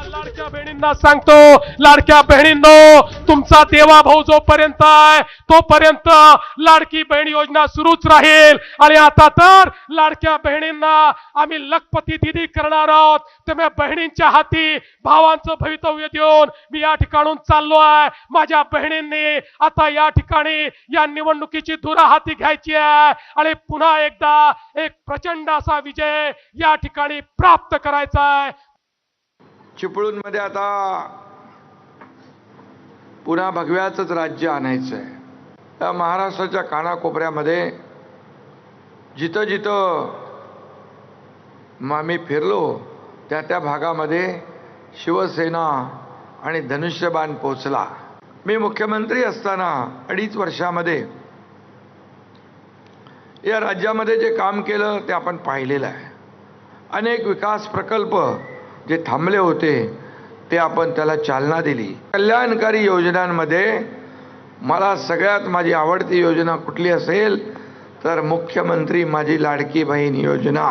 लाडक्या बहिणींना सांगतो, लाडक्या बहिणींनो, तुमचा देवा भाऊ जोपर्यंत आहे तोपर्यंत लाडकी बहीण योजना सुरूच राहील। आणि आता तर लाडक्या बहिणींना आम्ही लखपती दिदी करणार आहोत। तुम्ही बहिणींच्या हाती भावांचं भवितव्य देऊन मी या ठिकाणून चाललो आहे। माझ्या बहिणींनी आता या ठिकाणी या निवडणुकीची धुरा हाती घ्यायची आहे आणि पुन्हा एकदा एक प्रचंड असा विजय या ठिकाणी प्राप्त करायचा आहे। चिपळूणमध्ये आता पुन्हा भगव्याचंच राज्य आणायचं आहे। या महाराष्ट्राच्या कानाकोपऱ्यामध्ये जिथं जिथं आम्ही फिरलो त्या त्या भागामध्ये शिवसेना आणि धनुष्यबाण पोचला। मी मुख्यमंत्री असताना 2.5 वर्षामध्ये या राज्यामध्ये जे काम केलं ते आपण पाहिलेलं आहे। अनेक विकास प्रकल्प जे थांबले होते ते आपण त्याला चालना दिली। कल्याणकारी योजनांमध्ये मला सगळ्यात माझी आवडती योजना कुठली असेल तर मुख्यमंत्री माझी लाडकी बहीण योजना।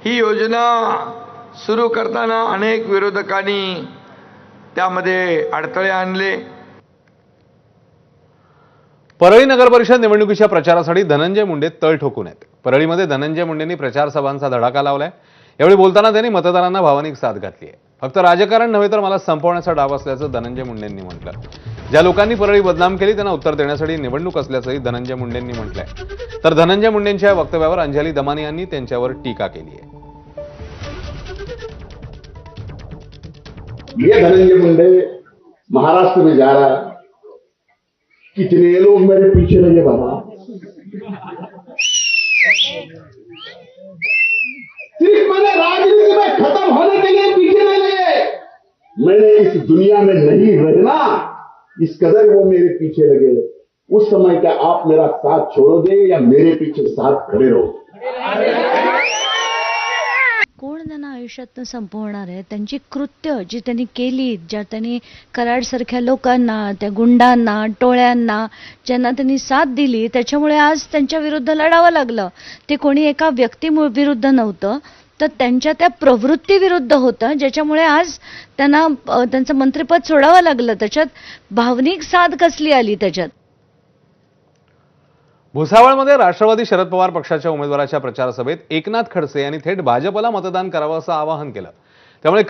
ही योजना सुरू करताना अनेक विरोधकांनी त्यामध्ये अडथळे आणले। परळी नगर परिषद निवडणुकीच्या प्रचारासाठी धनंजय मुंडे तळ ठोकून आहेत। परळीमध्ये धनंजय मुंडेंनी प्रचार सभांचा धडाका लावलाय। यावेळी बोलताना त्यांनी मतदारांना भावनिक साथ घातली आहे। फक्त राजकारण नव्हे तर मला संपवण्याचा डाव असल्याचं धनंजय मुंडेंनी म्हटलं। ज्या लोकांनी परळी बदनाम केली त्यांना उत्तर देण्यासाठी निवडणूक असल्याचंही धनंजय मुंडेंनी म्हटलंय। तर धनंजय मुंडेंच्या वक्तव्यावर अंजली दमानी यांनी त्यांच्यावर टीका केली आहे। ये धनंजय मुंडे महाराष्ट्र में जा रहा, कितने लोग मेरे पीछे लगे बाबा। सिर्फ मैंने राजनीति में खत्म होने के लिए पीछे नहीं लगे, मैंने इस दुनिया में नहीं रहना इस कदर वो मेरे पीछे लगे। उस समय क्या आप मेरा साथ छोड़ोगे या मेरे पीछे साथ खड़े रहोगे? कोण त्यांना आयुष्यातनं संपवणार आहे? त्यांची कृत्य जी त्यांनी केली, ज्या त्यांनी कराडसारख्या लोकांना, त्या गुंडांना, टोळ्यांना ज्यांना त्यांनी साथ दिली, त्याच्यामुळे आज त्यांच्या विरुद्ध लढावं लागलं। ते कोणी एका व्यक्तीविरुद्ध नव्हतं तर त्यांच्या त्या प्रवृत्तीविरुद्ध होतं, ज्याच्यामुळे आज त्यांना त्यांचं मंत्रिपद सोडावं लागलं। त्याच्यात भावनिक साथ कसली आली त्याच्यात? भुसावळमध्ये राष्ट्रवादी शरद पवार पक्षाच्या उमेदवाराच्या प्रचार सभेत एकनाथ खडसे यांनी थेट भाजपला मतदान करावं असं आवाहन केलं। त्यामुळे